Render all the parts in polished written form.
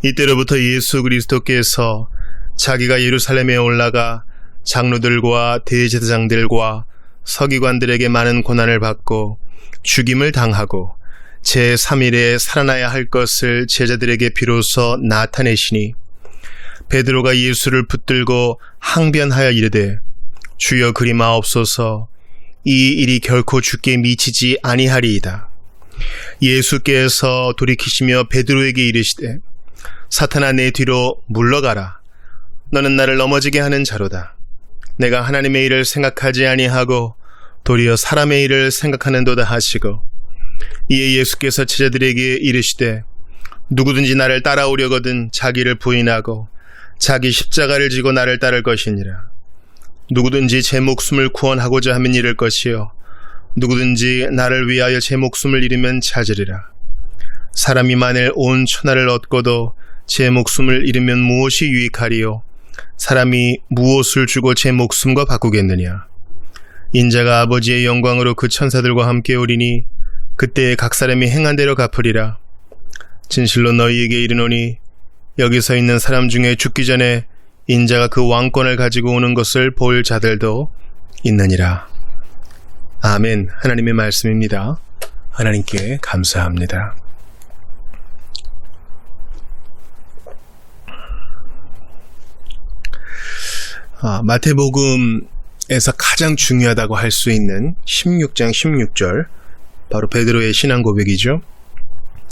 이때로부터 예수 그리스도께서 자기가 예루살렘에 올라가 장로들과 대제사장들과 서기관들에게 많은 고난을 받고 죽임을 당하고 제3일에 살아나야 할 것을 제자들에게 비로소 나타내시니 베드로가 예수를 붙들고 항변하여 이르되 주여 그리 마옵소서 이 일이 결코 주께 미치지 아니하리이다. 예수께서 돌이키시며 베드로에게 이르시되 사탄아 내 뒤로 물러가라. 너는 나를 넘어지게 하는 자로다. 내가 하나님의 일을 생각하지 아니하고 도리어 사람의 일을 생각하는도다 하시고 이에 예수께서 제자들에게 이르시되 누구든지 나를 따라오려거든 자기를 부인하고 자기 십자가를 지고 나를 따를 것이니라. 누구든지 제 목숨을 구원하고자 하면 잃을 것이요 누구든지 나를 위하여 제 목숨을 잃으면 찾으리라. 사람이 만일 온 천하를 얻고도 제 목숨을 잃으면 무엇이 유익하리요? 사람이 무엇을 주고 제 목숨과 바꾸겠느냐? 인자가 아버지의 영광으로 그 천사들과 함께 오리니 그때 각 사람이 행한 대로 갚으리라. 진실로 너희에게 이르노니 여기 서 있는 사람 중에 죽기 전에 인자가 그 왕권을 가지고 오는 것을 볼 자들도 있느니라. 아멘. 하나님의 말씀입니다. 하나님께 감사합니다. 마태복음에서 가장 중요하다고 할 수 있는 16장 16절, 바로 베드로의 신앙 고백이죠.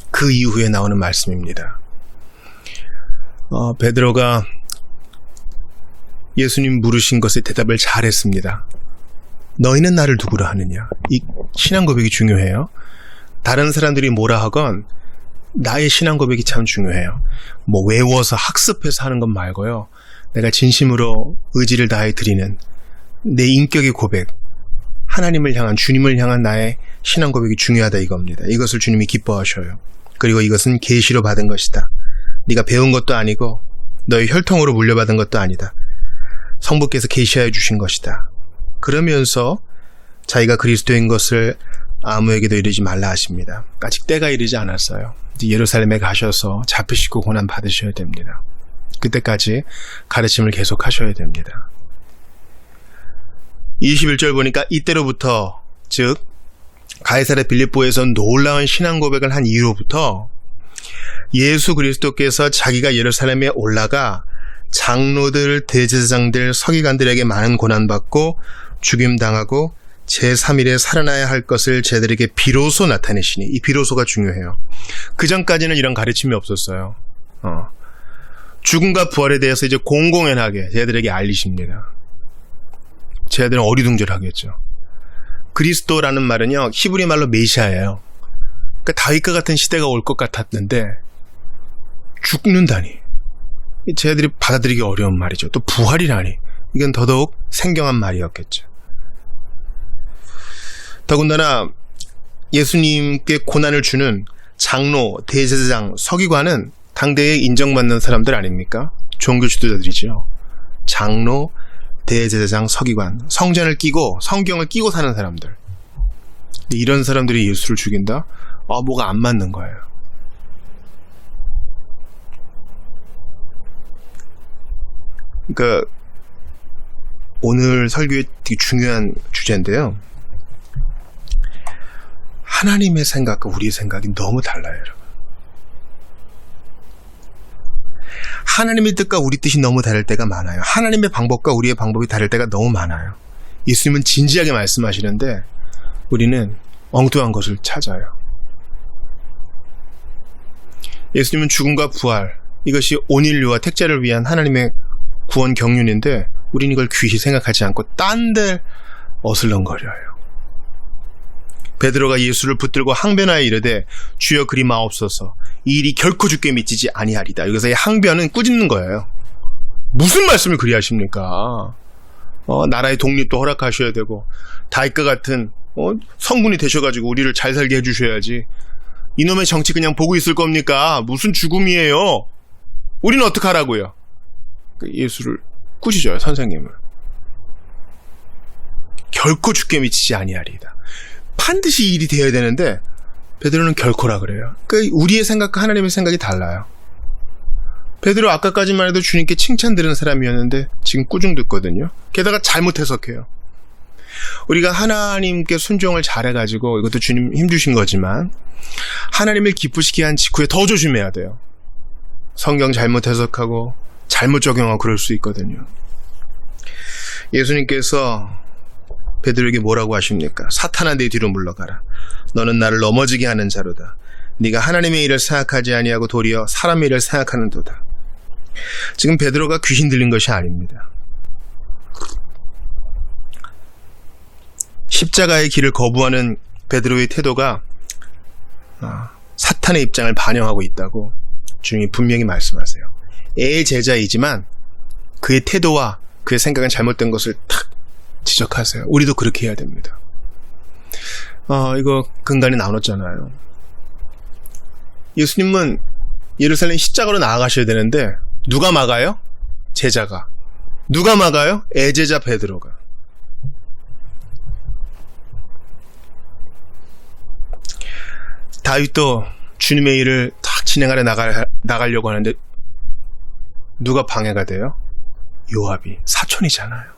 그 이후에 나오는 말씀입니다. 베드로가 예수님 물으신 것에 대답을 잘했습니다. 너희는 나를 누구라 하느냐? 이 신앙 고백이 중요해요. 다른 사람들이 뭐라 하건 나의 신앙 고백이 참 중요해요. 뭐 외워서 학습해서 하는 것 말고요. 내가 진심으로 의지를 다해 드리는 내 인격의 고백, 하나님을 향한, 주님을 향한 나의 신앙 고백이 중요하다 이겁니다. 이것을 주님이 기뻐하셔요. 그리고 이것은 계시로 받은 것이다. 네가 배운 것도 아니고 너의 혈통으로 물려받은 것도 아니다. 성부께서 계시하여 주신 것이다. 그러면서 자기가 그리스도인 것을 아무에게도 이르지 말라 하십니다. 아직 때가 이르지 않았어요. 예루살렘에 가셔서 잡히시고 고난 받으셔야 됩니다. 그때까지 가르침을 계속 하셔야 됩니다. 21절 보니까 이때로부터, 즉 가이사랴 빌립보에서 놀라운 신앙 고백을 한 이후로부터 예수 그리스도께서 자기가 예루살렘에 올라가 장로들, 대제사장들, 서기관들에게 많은 고난받고 죽임당하고 제3일에 살아나야 할 것을 제들에게 비로소 나타내시니, 이 비로소가 중요해요. 그 전까지는 이런 가르침이 없었어요. 죽음과 부활에 대해서 이제 공공연하게 제들에게 알리십니다. 제들은 어리둥절하겠죠. 그리스도라는 말은요, 히브리 말로 메시아예요. 그러니까 다윗과 같은 시대가 올 것 같았는데 죽는다니, 제들이 받아들이기 어려운 말이죠. 또 부활이라니, 이건 더더욱 생경한 말이었겠죠. 더군다나 예수님께 고난을 주는 장로, 대제사장, 서기관은 당대에 인정받는 사람들 아닙니까? 종교 지도자들이죠. 장로, 대제사장, 서기관, 성전을 끼고 성경을 끼고 사는 사람들. 이런 사람들이 예수를 죽인다? 뭐가 안 맞는 거예요. 그러니까 오늘 설교의 되게 중요한 주제인데요. 하나님의 생각과 우리의 생각이 너무 달라요, 여러분. 하나님의 뜻과 우리 뜻이 너무 다를 때가 많아요. 하나님의 방법과 우리의 방법이 다를 때가 너무 많아요. 예수님은 진지하게 말씀하시는데 우리는 엉뚱한 것을 찾아요. 예수님은 죽음과 부활, 이것이 온 인류와 택자를 위한 하나님의 구원 경륜인데 우리는 이걸 귀히 생각하지 않고 딴 데 어슬렁거려요. 베드로가 예수를 붙들고 항변하여 이르되 주여 그리 마옵소서 이 일이 결코 주께 미치지 아니하리다. 여기서 이 항변은 꾸짖는 거예요. 무슨 말씀을 그리 하십니까? 나라의 독립도 허락하셔야 되고 다윗과 같은 성군이 되셔가지고 우리를 잘 살게 해주셔야지. 이놈의 정치 그냥 보고 있을 겁니까? 무슨 죽음이에요? 우리는 어떡하라고요? 예수를 꾸짖어요, 선생님을. 결코 주께 미치지 아니하리이다. 반드시 이 일이 되어야 되는데 베드로는 결코라 그래요. 그러니까 우리의 생각과 하나님의 생각이 달라요. 베드로 아까까지만 해도 주님께 칭찬 들은 사람이었는데 지금 꾸중 듣거든요. 게다가 잘못 해석해요. 우리가 하나님께 순종을 잘해가지고, 이것도 주님 힘주신 거지만 하나님을 기쁘시게 한 직후에 더 조심해야 돼요. 성경 잘못 해석하고 잘못 적용하고 그럴 수 있거든요. 예수님께서 베드로에게 뭐라고 하십니까? 사탄아, 내 뒤로 물러가라. 너는 나를 넘어지게 하는 자로다. 네가 하나님의 일을 생각하지 아니하고 도리어 사람의 일을 생각하는도다. 지금 베드로가 귀신 들린 것이 아닙니다. 십자가의 길을 거부하는 베드로의 태도가 사탄의 입장을 반영하고 있다고 주님이 분명히 말씀하세요. 애의 제자이지만 그의 태도와 그의 생각은 잘못된 것을 탁 지적하세요. 우리도 그렇게 해야 됩니다. 이거 근간이 나눴잖아요. 예수님은 예루살렘 십자가로 나아가셔야 되는데 누가 막아요? 제자가. 누가 막아요? 애제자 베드로가. 다윗도 주님의 일을 딱 진행하려 나가려고 하는데 누가 방해가 돼요? 요압이. 사촌이잖아요.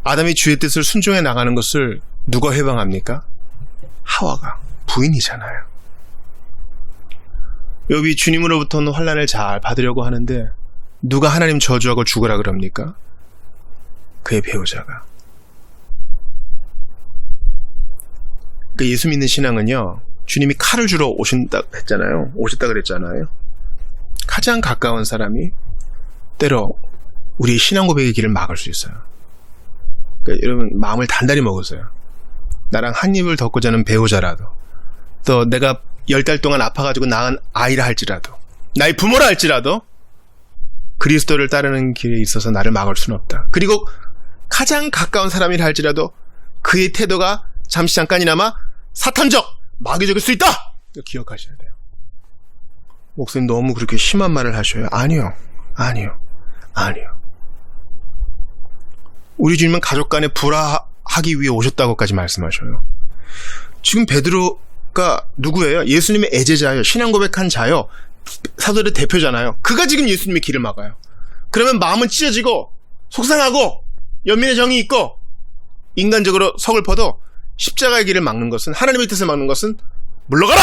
아담이 주의 뜻을 순종해 나가는 것을 누가 해방합니까? 하와가. 부인이잖아요. 요압이 주님으로부터는 환난을 잘 받으려고 하는데 누가 하나님 저주하고 죽으라 그럽니까? 그의 배우자가. 그러니까 예수 믿는 신앙은요, 주님이 칼을 주러 오셨다 그랬잖아요. 가장 가까운 사람이 때로 우리의 신앙 고백의 길을 막을 수 있어요. 그러니까 여러분, 마음을 단단히 먹으세요. 나랑 한 입을 덮고 자는 배우자라도, 또 내가 10달 동안 아파가지고 낳은 아이라 할지라도, 나의 부모라 할지라도 그리스도를 따르는 길에 있어서 나를 막을 수는 없다. 그리고 가장 가까운 사람이라 할지라도 그의 태도가 잠깐이나마 사탄적, 마귀적일 수 있다! 이거 기억하셔야 돼요. 목사님 너무 그렇게 심한 말을 하셔요. 아니요. 우리 주님은 가족 간에 불화하기 위해 오셨다고까지 말씀하셔요. 지금 베드로가 누구예요? 예수님의 애제자예요. 신앙 고백한 자요. 사도들의 대표잖아요. 그가 지금 예수님의 길을 막아요. 그러면 마음은 찢어지고 속상하고 연민의 정이 있고 인간적으로 서글퍼도 십자가의 길을 막는 것은, 하나님의 뜻을 막는 것은 물러가라!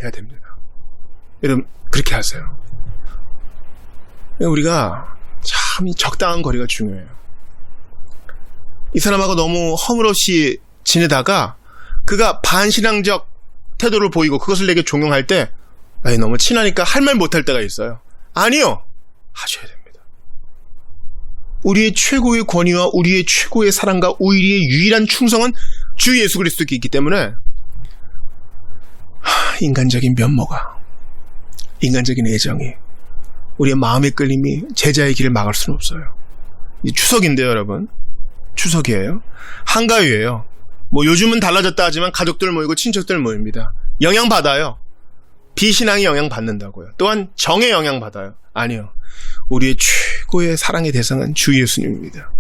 해야 됩니다. 여러분 그렇게 하세요. 우리가 참 적당한 거리가 중요해요. 이 사람하고 너무 허물없이 지내다가 그가 반신앙적 태도를 보이고 그것을 내게 종용할 때 너무 친하니까 할 말 못할 때가 있어요. 아니요. 하셔야 됩니다. 우리의 최고의 권위와 우리의 최고의 사랑과 우리의 유일한 충성은 주 예수 그리스도께 있기 때문에 인간적인 면모가, 인간적인 애정이, 우리의 마음의 끌림이 제자의 길을 막을 수는 없어요. 이제 추석인데요, 여러분. 추석이에요. 한가위예요. 요즘은 달라졌다 하지만 가족들 모이고 친척들 모입니다. 영향받아요. 비신앙이 영향받는다고요. 또한 정에 영향받아요. 아니요. 우리의 최고의 사랑의 대상은 주 예수님입니다.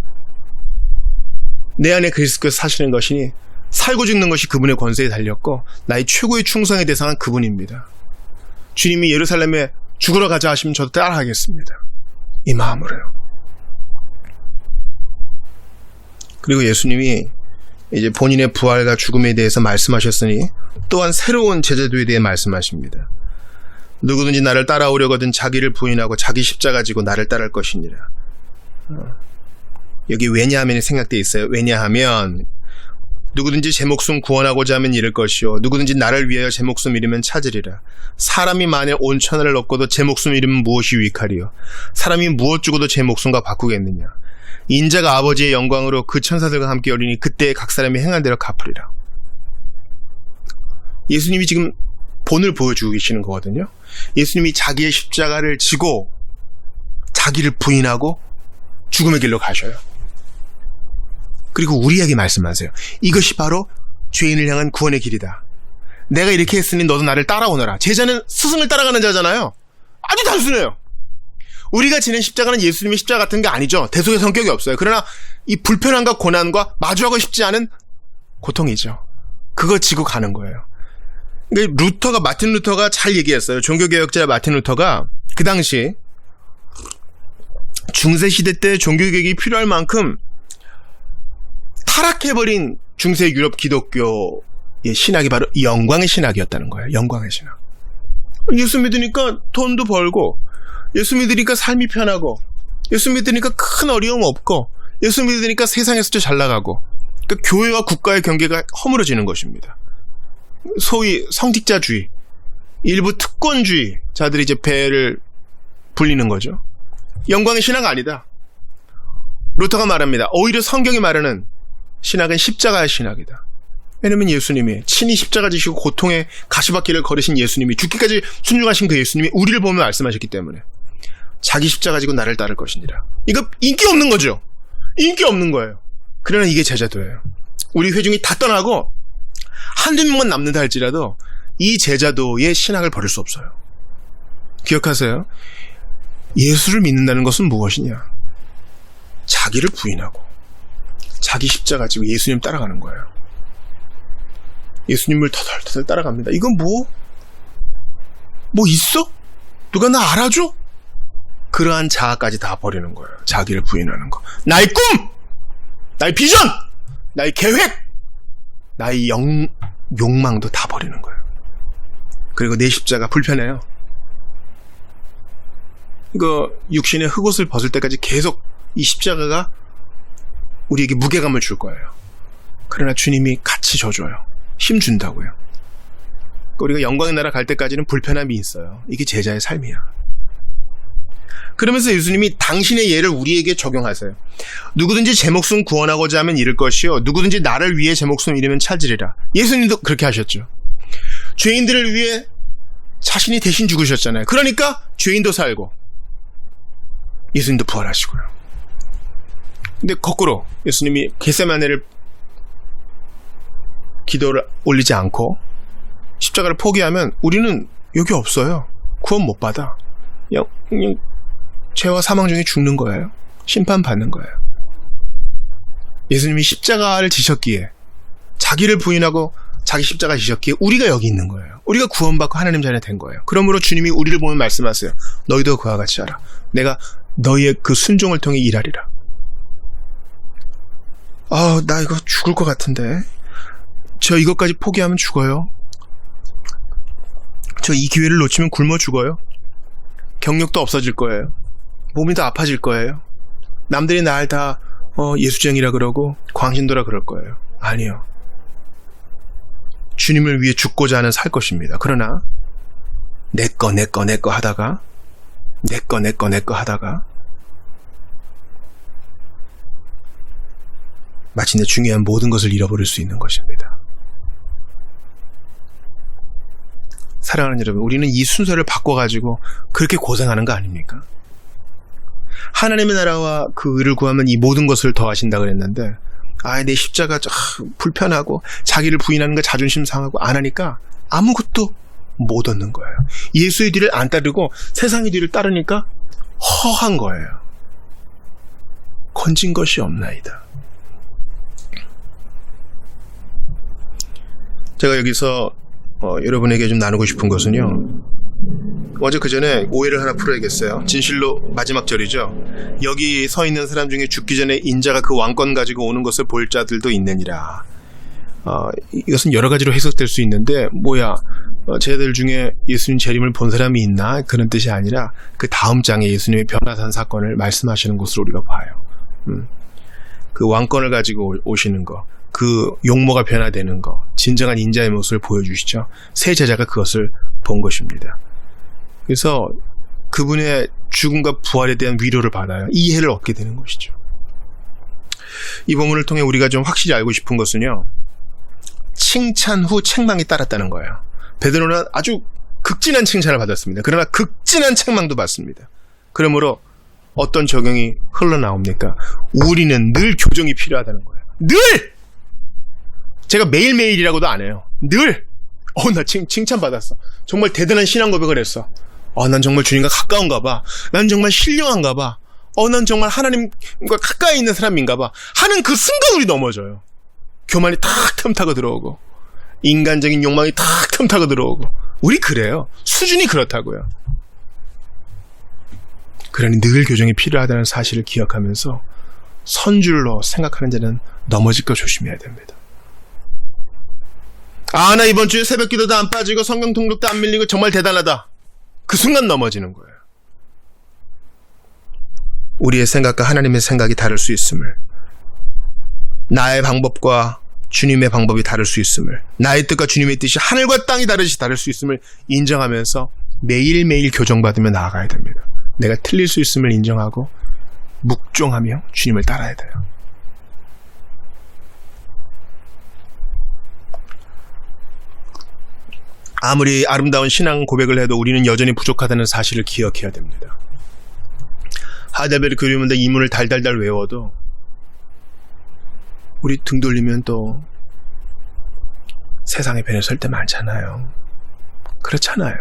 내 안에 그리스도께서 사시는 것이니 살고 죽는 것이 그분의 권세에 달렸고 나의 최고의 충성의 대상은 그분입니다. 주님이 예루살렘에 죽으러 가자 하시면 저도 따라하겠습니다. 이 마음으로요. 그리고 예수님이 이제 본인의 부활과 죽음에 대해서 말씀하셨으니 또한 새로운 제자도에 대해 말씀하십니다. 누구든지 나를 따라오려거든 자기를 부인하고 자기 십자가 지고 나를 따를 것이니라. 여기 왜냐하면이 생각되어 있어요. 왜냐하면 누구든지 제 목숨 구원하고자 하면 잃을 것이요 누구든지 나를 위하여 제 목숨 잃으면 찾으리라. 사람이 만일 온 천하를 얻고도 제 목숨 잃으면 무엇이 유익하리요? 사람이 무엇 주고도 제 목숨과 바꾸겠느냐? 인자가 아버지의 영광으로 그 천사들과 함께 오리니 그때 각 사람이 행한 대로 갚으리라. 예수님이 지금 본을 보여주고 계시는 거거든요. 예수님이 자기의 십자가를 지고 자기를 부인하고 죽음의 길로 가셔요. 그리고 우리에게 말씀하세요. 이것이 바로 죄인을 향한 구원의 길이다. 내가 이렇게 했으니 너도 나를 따라오너라. 제자는 스승을 따라가는 자잖아요. 아주 단순해요. 우리가 지낸 십자가는 예수님의 십자가 같은 게 아니죠. 대속의 성격이 없어요. 그러나 이 불편함과 고난과 마주하고 싶지 않은 고통이죠. 그거 지고 가는 거예요. 마틴 루터가 잘 얘기했어요. 종교개혁자 마틴 루터가 그 당시 중세시대 때 종교개혁이 필요할 만큼 타락해버린 중세 유럽 기독교의 신학이 바로 영광의 신학이었다는 거예요. 영광의 신학. 예수 믿으니까 돈도 벌고, 예수 믿으니까 삶이 편하고, 예수 믿으니까 큰 어려움 없고, 예수 믿으니까 세상에서도 잘 나가고, 그러니까 교회와 국가의 경계가 허물어지는 것입니다. 소위 성직자주의, 일부 특권주의자들이 이제 배를 불리는 거죠. 영광의 신학 아니다. 루터가 말합니다. 오히려 성경이 말하는 신학은 십자가의 신학이다. 왜냐면 예수님이 친히 십자가 지시고 고통의 가시밭길을 걸으신 예수님이, 죽기까지 순종하신 그 예수님이 우리를 보며 말씀하셨기 때문에 자기 십자가 지고 나를 따를 것이니라. 이거 인기 없는 거죠. 인기 없는 거예요. 그러나 이게 제자도예요. 우리 회중이 다 떠나고 한두 명만 남는다 할지라도 이 제자도의 신학을 버릴 수 없어요. 기억하세요. 예수를 믿는다는 것은 무엇이냐? 자기를 부인하고 자기 십자가 지고 예수님 따라가는 거예요. 예수님을 터덜터덜 따라갑니다. 이건 뭐 있어? 누가 나 알아줘? 그러한 자아까지 다 버리는 거예요. 자기를 부인하는 거. 나의 꿈! 나의 비전! 나의 계획! 나의 욕망도 다 버리는 거예요. 그리고 내 십자가 불편해요. 이거 육신의 흑옷을 벗을 때까지 계속 이 십자가가 우리에게 무게감을 줄 거예요. 그러나 주님이 같이 져줘요. 힘 준다고요. 우리가 영광의 나라 갈 때까지는 불편함이 있어요. 이게 제자의 삶이야. 그러면서 예수님이 당신의 예를 우리에게 적용하세요. 누구든지 제 목숨 구원하고자 하면 잃을 것이요, 누구든지 나를 위해 제 목숨 잃으면 찾으리라. 예수님도 그렇게 하셨죠. 죄인들을 위해 자신이 대신 죽으셨잖아요. 그러니까 죄인도 살고 예수님도 부활하시고요. 근데 거꾸로 예수님이 겟세마네를 기도를 올리지 않고 십자가를 포기하면 우리는 여기 없어요. 구원 못 받아. 그냥 죄와 사망 중에 죽는 거예요. 심판받는 거예요. 예수님이 십자가를 지셨기에, 자기를 부인하고 자기 십자가 지셨기에 우리가 여기 있는 거예요. 우리가 구원받고 하나님 자녀 된 거예요. 그러므로 주님이 우리를 보면 말씀하세요. 너희도 그와 같이 하라. 내가 너희의 그 순종을 통해 일하리라. 나 이거 죽을 것 같은데. 저 이것까지 포기하면 죽어요. 저 이 기회를 놓치면 굶어 죽어요. 경력도 없어질 거예요. 몸이 더 아파질 거예요. 남들이 날 다 예수쟁이라 그러고 광신도라 그럴 거예요. 아니요. 주님을 위해 죽고자 하는 살 것입니다. 그러나 내 거 하다가 마침내 중요한 모든 것을 잃어버릴 수 있는 것입니다. 사랑하는 여러분, 우리는 이 순서를 바꿔가지고 그렇게 고생하는 거 아닙니까? 하나님의 나라와 그 의를 구하면 이 모든 것을 더하신다 그랬는데, 내 십자가 불편하고 자기를 부인하는 거 자존심 상하고 안 하니까 아무것도 못 얻는 거예요. 예수의 뒤를 안 따르고 세상의 뒤를 따르니까 허한 거예요. 건진 것이 없나이다. 제가 여기서 여러분에게 좀 나누고 싶은 것은요, 먼저 그 전에 오해를 하나 풀어야겠어요. 진실로 마지막 절이죠. 여기 서 있는 사람 중에 죽기 전에 인자가 그 왕권 가지고 오는 것을 볼 자들도 있느니라. 이것은 여러 가지로 해석될 수 있는데, 쟤들 중에 예수님 재림을 본 사람이 있나? 그런 뜻이 아니라 그 다음 장에 예수님의 변화산 사건을 말씀하시는 것으로 우리가 봐요. 그 왕권을 가지고 오시는 거, 그 용모가 변화되는 거, 진정한 인자의 모습을 보여주시죠. 새 제자가 그것을 본 것입니다. 그래서 그분의 죽음과 부활에 대한 위로를 받아요. 이해를 얻게 되는 것이죠. 이 본문을 통해 우리가 좀 확실히 알고 싶은 것은요, 칭찬 후 책망이 따랐다는 거예요. 베드로는 아주 극진한 칭찬을 받았습니다. 그러나 극진한 책망도 받습니다. 그러므로 어떤 적용이 흘러나옵니까? 우리는 늘 교정이 필요하다는 거예요. 늘! 제가 매일매일이라고도 안 해요. 늘! 나 칭찬받았어. 정말 대단한 신앙 고백을 했어. 난 정말 주님과 가까운가 봐. 난 정말 신령한가 봐. 난 정말 하나님과 가까이 있는 사람인가 봐. 하는 그 순간 우리 넘어져요. 교만이 탁 틈타고 들어오고. 인간적인 욕망이 탁 틈타고 들어오고. 우리 그래요. 수준이 그렇다고요. 그러니 늘 교정이 필요하다는 사실을 기억하면서 선줄로 생각하는 자는 넘어질 거 조심해야 됩니다. 아, 나 이번 주에 새벽 기도도 안 빠지고 성경 통독도 안 밀리고 정말 대단하다. 그 순간 넘어지는 거예요. 우리의 생각과 하나님의 생각이 다를 수 있음을, 나의 방법과 주님의 방법이 다를 수 있음을, 나의 뜻과 주님의 뜻이 하늘과 땅이 다르시 다를 수 있음을 인정하면서 매일매일 교정받으며 나아가야 됩니다. 내가 틀릴 수 있음을 인정하고 묵종하며 주님을 따라야 돼요. 아무리 아름다운 신앙 고백을 해도 우리는 여전히 부족하다는 사실을 기억해야 됩니다. 하델베르 교리문답 이문을 달달달 외워도 우리 등 돌리면 또 세상의 변에 설 때 많잖아요. 그렇잖아요.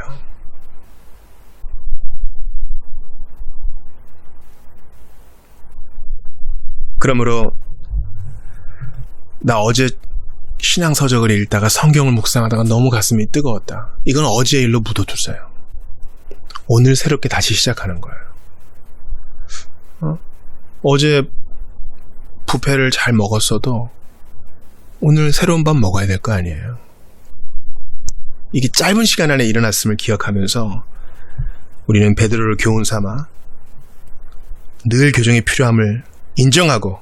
그러므로 나 어제 신앙서적을 읽다가 성경을 묵상하다가 너무 가슴이 뜨거웠다. 이건 어제의 일로 묻어두세요. 오늘 새롭게 다시 시작하는 거예요. 어제 뷔페를 잘 먹었어도 오늘 새로운 밥 먹어야 될 거 아니에요. 이게 짧은 시간 안에 일어났음을 기억하면서 우리는 베드로를 교훈 삼아 늘 교정이 필요함을 인정하고,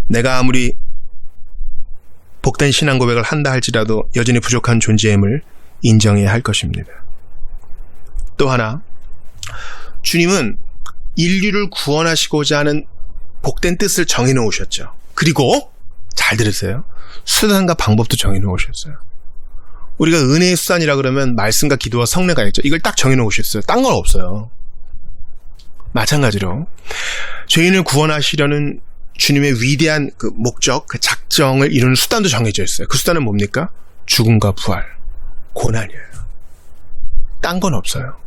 내가 아무리 복된 신앙 고백을 한다 할지라도 여전히 부족한 존재임을 인정해야 할 것입니다. 또 하나, 주님은 인류를 구원하시고자 하는 복된 뜻을 정해놓으셨죠. 그리고 잘 들으세요. 수단과 방법도 정해놓으셨어요. 우리가 은혜의 수단이라 그러면 말씀과 기도와 성례가 있죠. 이걸 딱 정해놓으셨어요. 딴 건 없어요. 마찬가지로 죄인을 구원하시려는 주님의 위대한 그 목적, 그 작정을 이루는 수단도 정해져 있어요. 그 수단은 뭡니까? 죽음과 부활, 고난이에요. 딴 건 없어요.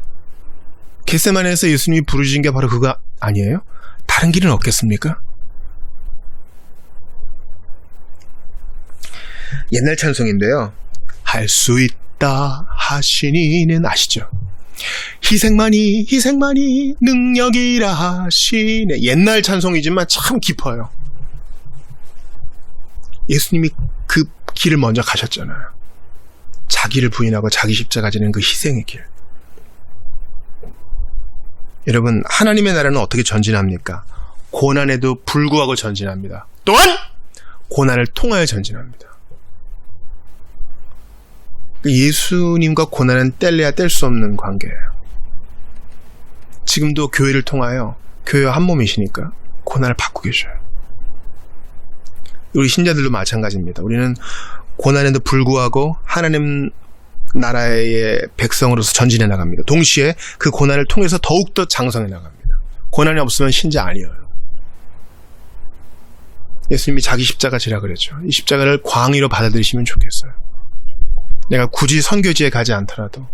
겟세마네에서 예수님이 부르신 게 바로 그거 아니에요? 다른 길은 없겠습니까? 옛날 찬송인데요. 할 수 있다 하시니는 아시죠? 희생만이 능력이라 하시네. 옛날 찬송이지만 참 깊어요. 예수님이 그 길을 먼저 가셨잖아요. 자기를 부인하고 자기 십자가 지는 그 희생의 길. 여러분, 하나님의 나라는 어떻게 전진합니까? 고난에도 불구하고 전진합니다. 또한 고난을 통하여 전진합니다. 예수님과 고난은 뗄래야 뗄 수 없는 관계예요. 지금도 교회를 통하여 교회와 한 몸이시니까 고난을 받고 계셔요. 우리 신자들도 마찬가지입니다. 우리는 고난에도 불구하고 하나님 나라의 백성으로서 전진해 나갑니다. 동시에 그 고난을 통해서 더욱더 장성해 나갑니다. 고난이 없으면 신자 아니에요. 예수님이 자기 십자가 지라 그랬죠. 이 십자가를 광의로 받아들이시면 좋겠어요. 내가 굳이 선교지에 가지 않더라도,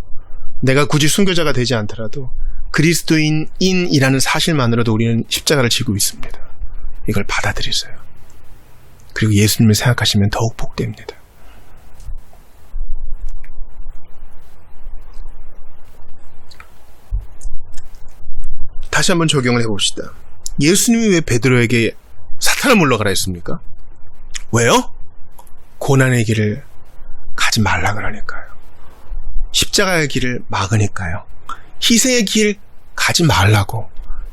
내가 굳이 순교자가 되지 않더라도 그리스도인이라는 사실만으로도 우리는 십자가를 지고 있습니다. 이걸 받아들이세요. 그리고 예수님을 생각하시면 더욱 복됩니다. 다시 한번 적용을 해봅시다. 예수님이 왜 베드로에게 사탄을 물러가라 했습니까? 왜요? 고난의 길을 가지 말라 그러니까요. 십자가의 길을 막으니까요. 희생의 길 가지 말라고,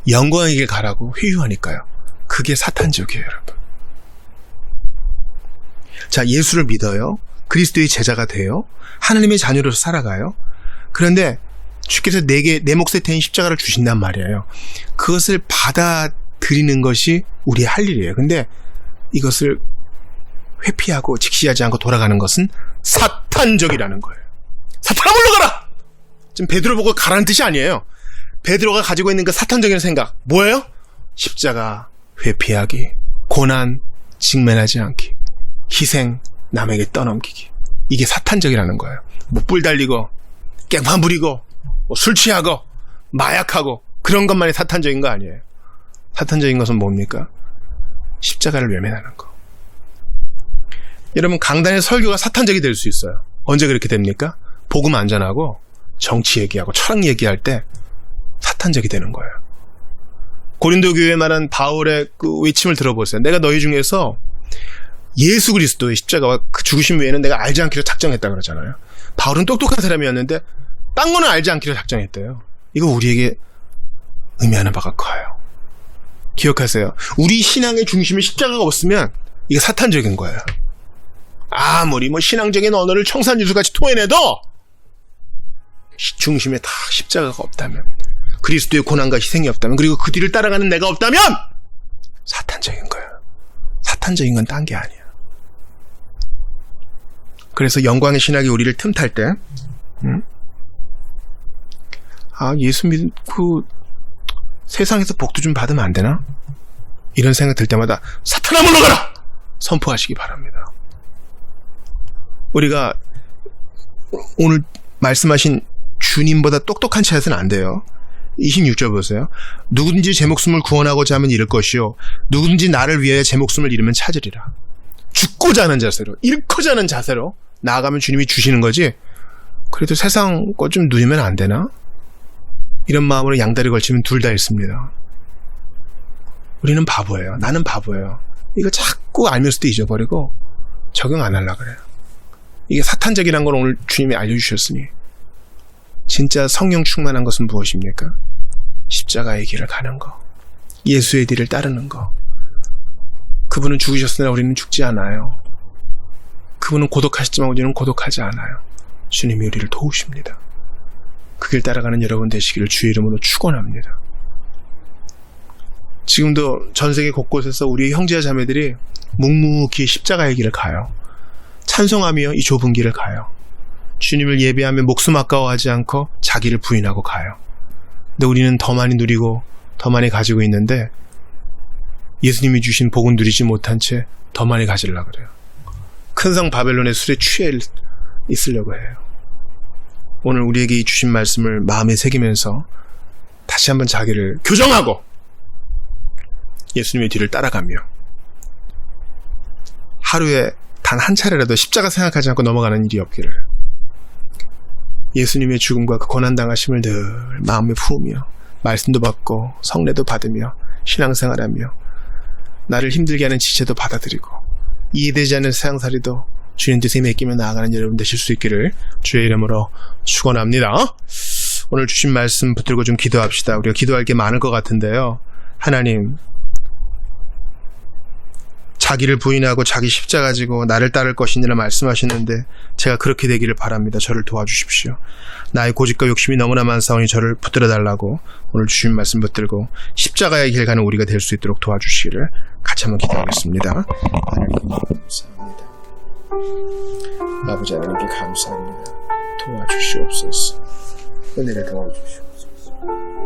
영광의 길 가라고 회유하니까요. 그게 사탄적이에요, 여러분. 자, 예수를 믿어요. 그리스도의 제자가 돼요. 하나님의 자녀로서 살아가요. 그런데 주께서 내게 내 몫에 태인 십자가를 주신단 말이에요. 그것을 받아들이는 것이 우리의 할 일이에요. 근데 이것을 회피하고 직시하지 않고 돌아가는 것은 사탄적이라는 거예요. 사탄아 물러가라! 지금 베드로 보고 가라는 뜻이 아니에요. 베드로가 가지고 있는 그 사탄적인 생각 뭐예요? 십자가 회피하기, 고난 직면하지 않기, 희생 남에게 떠넘기기. 이게 사탄적이라는 거예요. 뭐 뿔 달리고 깽판 부리고 술 취하고 마약하고 그런 것만이 사탄적인 거 아니에요. 사탄적인 것은 뭡니까? 십자가를 외면하는 거. 여러분, 강단의 설교가 사탄적이 될 수 있어요. 언제 그렇게 됩니까? 복음 안전하고 정치 얘기하고 철학 얘기할 때 사탄적이 되는 거예요. 고린도 교회에 말한 바울의 그 외침을 들어보세요. 내가 너희 중에서 예수 그리스도의 십자가와 그 죽으심 외에는 내가 알지 않기로 작정했다 그러잖아요. 바울은 똑똑한 사람이었는데 딴 거는 알지 않기로 작정했대요. 이거 우리에게 의미하는 바가 커요. 기억하세요. 우리 신앙의 중심에 십자가가 없으면 이게 사탄적인 거예요. 아무리 신앙적인 언어를 청산유수같이 토해내도 중심에 다 십자가가 없다면, 그리스도의 고난과 희생이 없다면, 그리고 그 뒤를 따라가는 내가 없다면 사탄적인 거예요. 사탄적인 건 딴 게 아니야. 그래서 영광의 신학이 우리를 틈탈 때 예수 믿고 세상에서 복도 좀 받으면 안 되나? 이런 생각 들 때마다 사탄아 물러가라! 선포하시기 바랍니다. 우리가 오늘 말씀하신 주님보다 똑똑한 채 해서는 안 돼요. 26절 보세요. 누구든지 제 목숨을 구원하고자 하면 잃을 것이요 누구든지 나를 위하여 제 목숨을 잃으면 찾으리라. 죽고자 하는 자세로, 잃고자 하는 자세로 나아가면 주님이 주시는 거지, 그래도 세상 거 좀 누리면 안 되나? 이런 마음으로 양다리 걸치면 둘 다 잃습니다. 우리는 바보예요. 나는 바보예요. 이거 자꾸 알면서도 잊어버리고 적용 안 하려고 그래요. 이게 사탄적이라는 걸 오늘 주님이 알려주셨으니, 진짜 성령 충만한 것은 무엇입니까? 십자가의 길을 가는 거, 예수의 뒤를 따르는 거. 그분은 죽으셨으나 우리는 죽지 않아요. 그분은 고독하시지만 우리는 고독하지 않아요. 주님이 우리를 도우십니다. 그 길 따라가는 여러분 되시기를 주의 이름으로 축원합니다. 지금도 전 세계 곳곳에서 우리 형제와 자매들이 묵묵히 십자가의 길을 가요. 찬송하며 이 좁은 길을 가요. 주님을 예배하며 목숨 아까워하지 않고 자기를 부인하고 가요. 근데 우리는 더 많이 누리고 더 많이 가지고 있는데 예수님이 주신 복은 누리지 못한 채 더 많이 가지려고 그래요. 큰 성 바벨론의 술에 취해 있으려고 해요. 오늘 우리에게 주신 말씀을 마음에 새기면서 다시 한번 자기를 교정하고 예수님의 뒤를 따라가며 하루에 단 한 차례라도 십자가 생각하지 않고 넘어가는 일이 없기를, 예수님의 죽음과 그 고난당하심을 늘 마음에 품으며 말씀도 받고 성례도 받으며 신앙생활하며 나를 힘들게 하는 지체도 받아들이고 이해되지 않는 세상살이도 주님 뜻에 맡기며 나아가는 여러분 되실 수 있기를 주의 이름으로 축원합니다. 오늘 주신 말씀 붙들고 좀 기도합시다. 우리가 기도할 게 많을 것 같은데요. 하나님, 자기를 부인하고 자기 십자가 지고 나를 따를 것이니라 말씀하시는데 제가 그렇게 되기를 바랍니다. 저를 도와주십시오. 나의 고집과 욕심이 너무나 많사오니 저를 붙들어 달라고 오늘 주신 말씀 붙들고 십자가의 길 가는 우리가 될 수 있도록 도와주시기를 같이 한번 기도하겠습니다. 하나님 감사합니다. 아버지 하나님께 감사합니다. 도와주시옵소서. 은혜를 도와주시옵소서.